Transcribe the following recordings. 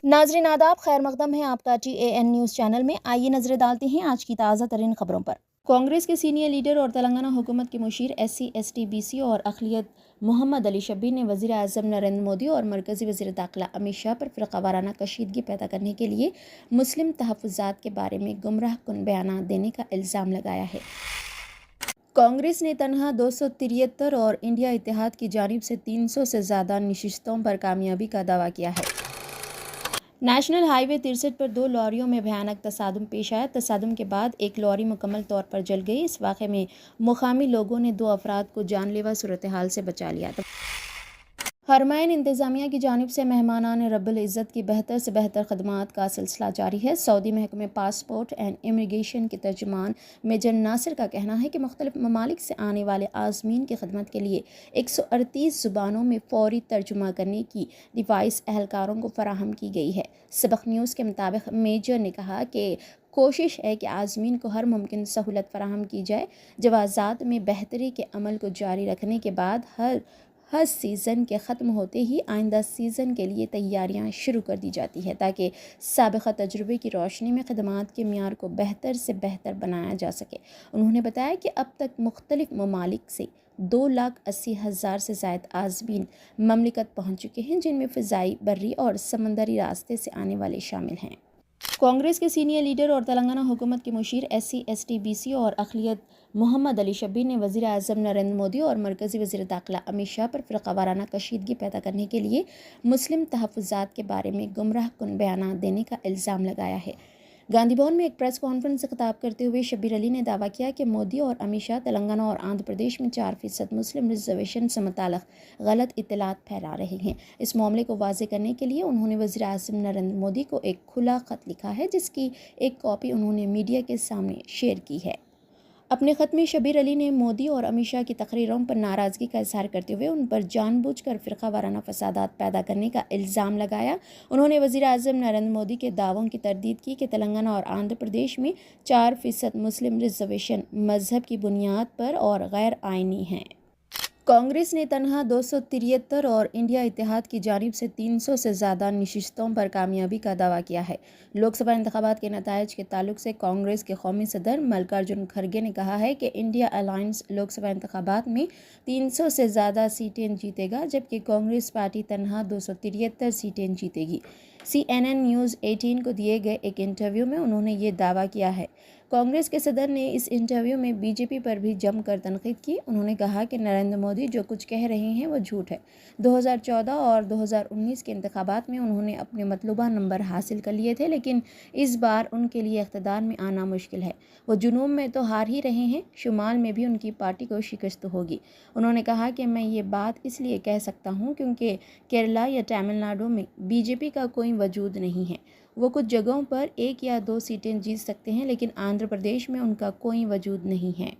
नाजरीन आदाब, खैर मकदम है आपका TAN न्यूज़ चैनल में। आइए नजरें डालते हैं आज की ताज़ा तरीन खबरों पर। कांग्रेस के सीनियर लीडर और तेलंगाना हुकूमत के मुशीर SC ST BC और अक़लियत मोहम्मद अली शब्बीर ने वज़ीर आज़म नरेंद्र मोदी और मरकज़ी वज़ीर दाखिला अमित शाह पर फ़िरक़ावाराना कशीदगी पैदा करने के लिए मुस्लिम तहफ़्फ़ुज़ात के बारे में गुमराह कुन बयानात देने का इल्ज़ाम लगाया है। कांग्रेस ने तनहा 273 और इंडिया इत्तेहाद की जानिब से 300 से ज़्यादा नशिस्तों पर कामयाबी का दावा किया है। नेशनल हाईवे 63 पर 2 लॉरियों में भयानक तसादुम पेश आया। तसादुम के बाद एक लॉरी मुकम्मल तौर पर जल गई। इस वाक़े में मुकामी लोगों ने 2 अफराद को जानलेवा सूरत हाल से बचा लिया। हरमैन इंतज़ामिया की जानिब से मेहमानान रब्बुल इज़्ज़त की बेहतर से बेहतर खदमात का सिलसिला जारी है। सऊदी महकमे पासपोर्ट एंड इमिग्रेशन के तर्जुमान मेजर नासिर का कहना है कि मुख्तलिफ ममालिक से आने वाले आज़मीन की खदमत के लिए 138 ज़ुबानों में फ़ौरी तर्जुमा करने की डिवाइस एहलकारों को फराहम की गई है। सबक न्यूज़ के मुताबिक मेजर ने कहा कि कोशिश है कि आज़मीन को हर मुमकिन सहूलत फराहम की जाए। जवाज़ात में बेहतरी के अमल को जारी रखने के बाद हर सीज़न के ख़त्म होते ही आइंदा सीज़न के लिए तैयारियां शुरू कर दी जाती है ताकि साबिक़ा तजुर्बे की रोशनी में खदमात के मियार को बेहतर से बेहतर बनाया जा सके। उन्होंने बताया कि अब तक मुख्तलिफ ममालिक से 2,80,000 से ज़ायद आज़मीन ममलिकत पहुँच चुके हैं, जिनमें फ़िज़ाई, बर्री और समंदरी रास्ते से आने वाले शामिल हैं। कांग्रेस के सीनियर लीडर और तेलंगाना हुकूमत के मुशीर SC ST BC और अक़लियत मोहम्मद अली शब्बीर ने वज़ीर आज़म नरेंद्र मोदी और मरकज़ी वज़ीर दाखिला अमित शाह पर फ़िरक़ावाराना कशीदगी पैदा करने के लिए मुस्लिम तहफ़्फ़ुज़ात के बारे में गुमराह कुन बयानात देने का इल्ज़ाम लगाया है। गांधी भवन में एक प्रेस कॉन्फ्रेंस से खिताब करते हुए शब्बीर अली ने दावा किया कि मोदी और अमित शाह तेलंगाना और आंध्र प्रदेश में 4% मुस्लिम रिजर्वेशन से मुताल्लिक़ गलत इत्तलात फैला रहे हैं। इस मामले को वाज़ेह करने के लिए उन्होंने वज़ीर आज़म नरेंद्र मोदी को एक खुला ख़त लिखा है, जिसकी एक कॉपी उन्होंने मीडिया के सामने शेयर की है। अपने ख़त में शब्बीर अली ने मोदी और अमित शाह की तकरीरों पर नाराज़गी का इज़हार करते हुए उन पर जानबूझकर फ़िरक़ावाराना फ़सादात पैदा करने का इल्ज़ाम लगाया। उन्होंने वज़ीर आज़म नरेंद्र मोदी के दावों की तरदीद की कि तेलंगाना और आंध्र प्रदेश में 4% मुस्लिम रिजर्वेशन मज़हब की बुनियाद पर और गैर आइनी हैं। कांग्रेस ने तनहा 273 और इंडिया इत्तेहाद की जानिब से 300 से ज़्यादा नशिस्तों पर कामयाबी का दावा किया है। लोकसभा इंतखाबात के नताइज के ताल्लुक से कांग्रेस के कौमी सदर मल्लिकार्जुन खड़गे ने कहा है कि इंडिया अलायंस लोकसभा इंतखाबात में 300 से ज़्यादा सीटें जीतेगा, जबकि कांग्रेस पार्टी तनहा 273 सीटें जीतेगी। CNN न्यूज़ 18 को दिए गए एक इंटरव्यू में उन्होंने ये दावा किया है। कांग्रेस के सदर ने इस इंटरव्यू में बीजेपी पर भी जमकर तनकीद की। उन्होंने कहा कि नरेंद्र मोदी जो कुछ कह रहे हैं वो झूठ है। 2014 और 2019 के इंतखाबात में उन्होंने अपने मतलूबा नंबर हासिल कर लिए थे, लेकिन इस बार उनके लिए इख्तिदार में आना मुश्किल है। वो जुनूब में तो हार ही रहे हैं, शुमाल में भी उनकी पार्टी को शिकस्त होगी। उन्होंने कहा कि मैं ये बात इसलिए कह सकता हूँ क्योंकि केरला या तमिलनाडु में बीजेपी का कोई वजूद नहीं है। वो कुछ जगहों पर 1 या 2 सीटें जीत सकते हैं, लेकिन आंध्र प्रदेश में उनका कोई वजूद नहीं है।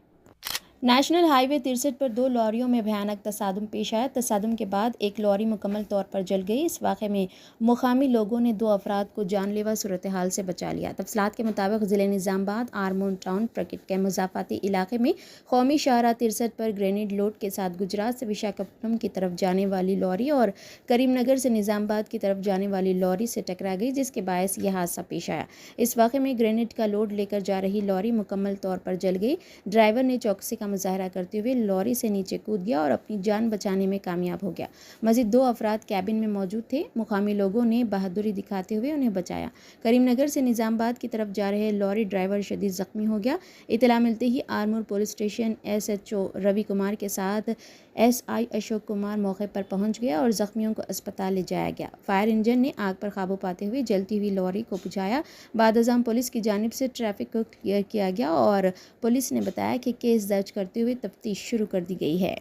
नेशनल हाईवे 63 पर 2 लॉरियों में भयानक तसादुम पेश आया। तसादुम के बाद एक लॉरी मुकम्मल तौर पर जल गई। इस वाक़े में मुकामी लोगों ने 2 अफराद को जानलेवा सूरत हाल से बचा लिया। तफसीलात के मुताबिक ज़िले निज़ामबाद आरमोन टाउन प्रकिट के मुज़ाफ़ाती इलाके में कौमी शाहराह 63 पर ग्रेनेड लोड के साथ गुजरात से विशाखापट्टनम की तरफ जाने वाली लॉरी और करीमनगर से निज़ामबाद की तरफ जाने वाली लॉरी से टकरा गई, जिसके बायस यह हादसा पेश आया। इस वाक़े में ग्रेनेड का लोड लेकर जा रही लॉरी मुकम्मल तौर पर जल गई। ड्राइवर ने चौकसी का मुजाहरा करते हुए लॉरी से नीचे कूद गया और अपनी जान बचाने में कामयाब हो गया। मज़ीद 2 अफराद कैबिन में मौजूद थे। मुकामी लोगों ने बहादुरी दिखाते हुए उन्हें बचाया। करीमनगर से निज़ामबाद की तरफ जा रहे लॉरी ड्राइवर शदीद ज़ख्मी हो गया। इत्तला मिलते ही Armoor police station SHO Ravi Kumar के साथ SI अशोक कुमार मौके पर पहुंच गया और ज़ख्मियों को अस्पताल ले जाया गया। फायर इंजन ने आग पर काबू पाते हुए जलती हुई लॉरी को बुझाया। बाद-अज़ाम पुलिस की जानिब से ट्रैफिक को क्लियर किया गया और पुलिस ने बताया कि केस दर्ज करते हुए तफ्तीश शुरू कर दी गई है।